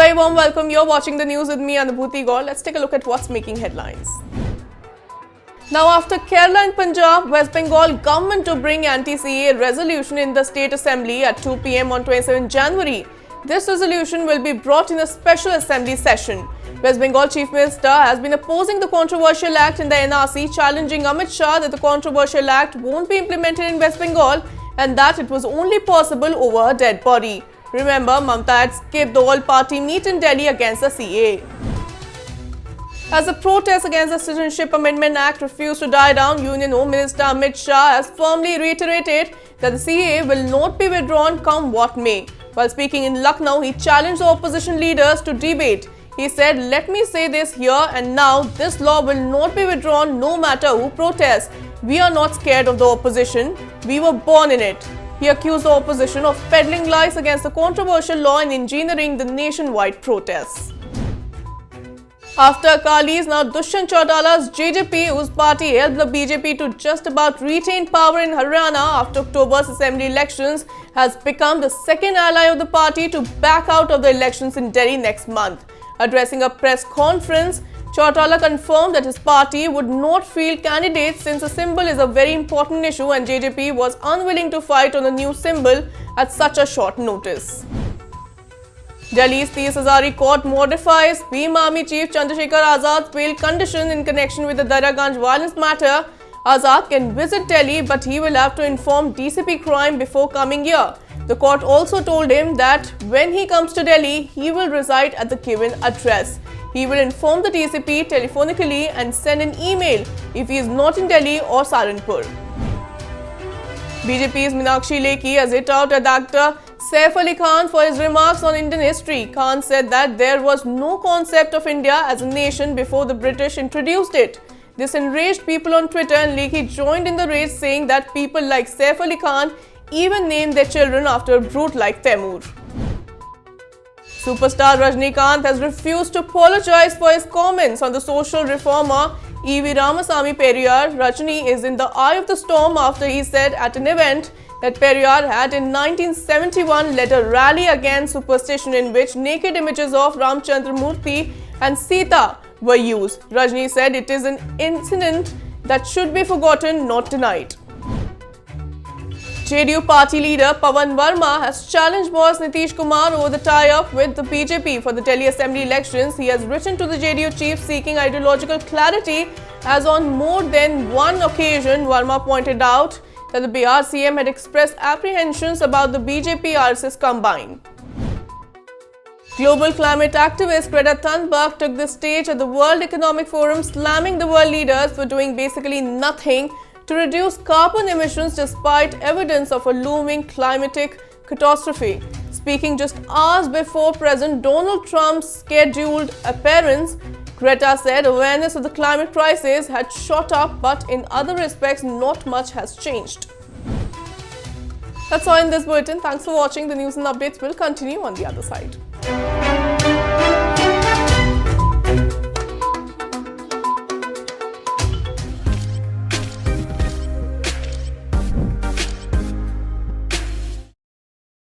very warm welcome. You're watching the news with me, Anubhuti Gaur. Let's take a look at what's making headlines. Now, after Kerala and Punjab, West Bengal government to bring anti-CAA resolution in the State Assembly at 2 p.m. on 27 January. This resolution will be brought in a special assembly session. West Bengal Chief Minister has been opposing the controversial act in the NRC, challenging Amit Shah that the controversial act won't be implemented in West Bengal and that it was only possible over a dead body. Remember, Mamata had skipped the all-party meet in Delhi against the CAA. As the protest against the Citizenship Amendment Act refused to die down, Union Home Minister Amit Shah has firmly reiterated that the CAA will not be withdrawn come what may. While speaking in Lucknow, he challenged the opposition leaders to debate. He said, "Let me say this here and now, this law will not be withdrawn no matter who protests. We are not scared of the opposition. We were born in it." He accused the opposition of peddling lies against the controversial law and engineering the nationwide protests. After Akalis, now Dushyant Chautala's JJP, whose party helped the BJP to just about retain power in Haryana after October's assembly elections, has become the second ally of the party to back out of the elections in Delhi next month. Addressing a press conference, Chautala confirmed that his party would not field candidates since a symbol is a very important issue and JJP was unwilling to fight on a new symbol at such a short notice. Delhi's Tees Hazari Court modifies Bhim Army Chief Chandrasekhar Azad's bail condition in connection with the Daraganj violence matter. Azad can visit Delhi, but he will have to inform DCP Crime before coming here. The court also told him that when he comes to Delhi, he will reside at the given address. He will inform the DCP telephonically and send an email if he is not in Delhi or Saharanpur. BJP's Meenakshi Lekhi has hit out at actor Saif Ali Khan for his remarks on Indian history. Khan said that there was no concept of India as a nation before the British introduced it. This enraged people on Twitter and Lekhi joined in the rage, saying that people like Saif Ali Khan even named their children after a brute like Taimur. Superstar Rajinikanth has refused to apologize for his comments on the social reformer E.V. Ramasamy Periyar. Rajini is in the eye of the storm after he said at an event that Periyar had in 1971 led a rally against superstition in which naked images of Ramchandra Murthy and Sita were used. Rajini said it is an incident that should be forgotten, not denied. JDU party leader Pawan Verma has challenged boss Nitish Kumar over the tie-up with the BJP for the Delhi Assembly elections. He has written to the JDU chief seeking ideological clarity, as on more than one occasion Verma pointed out that the Bihar CM had expressed apprehensions about the BJP-RSS combine. Global climate activist Greta Thunberg took the stage at the World Economic Forum, slamming the world leaders for doing basically nothing to reduce carbon emissions despite evidence of a looming climatic catastrophe. Speaking just hours before President Donald Trump's scheduled appearance, Greta said awareness of the climate crisis had shot up, but in other respects, not much has changed. That's all in this bulletin. Thanks for watching. The news and updates will continue on the other side.